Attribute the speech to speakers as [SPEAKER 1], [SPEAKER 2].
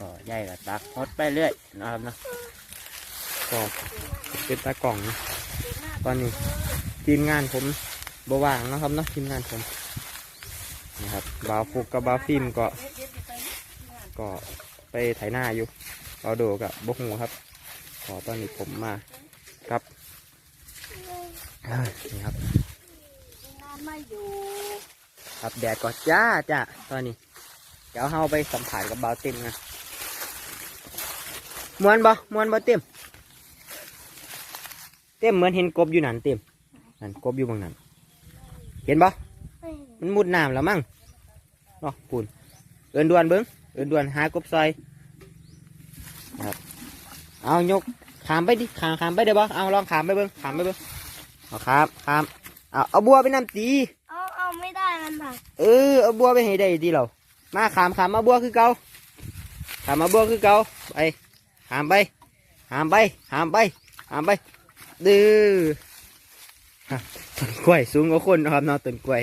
[SPEAKER 1] ก็ใหญ่กับตักฮดไปเรื่อยนะครับเนาะ
[SPEAKER 2] ก็เป็นตากล่องนะตอนนี้ทีมงานผมบว่างนะครับเนาะทีมงานผมนะครับบ่าวฟุกกับบ่าวฟิล์มก็ไปไถนาอยู่เราดูกับบกหูครับขอตอนนี้ผมมาครับนี่ครับครับแดดก็จ้าตอนนี้เดี๋ยวเราไปสัมผัสกับบ่าวเต็มนะมวนบ่เต็มเหมือนเห็นกบอยู่นั่นเต็มนั่นกบอยู่บางนั้นเห็นบ่มันมุดน้ำแล้วมั้งเนาะคุณเอินดวนเบิ้งเอินดวนหากบซอยนะครับเอายกขามไปดิขามไปเดี๋ยวบ่เอาลองขามไปเบิ้งเอาขามเอาบัวไปน้ำตี
[SPEAKER 3] เอาไม่ได้มันค่ะ
[SPEAKER 2] เอาบัวไปให้ได้ดีเรามาขามมาบัวคือเก่าขามมาบัวคือเก่าไปขามไปดื้อต้นกล้วยสูงกว่าคนนะครับเนาะต้นกล้วย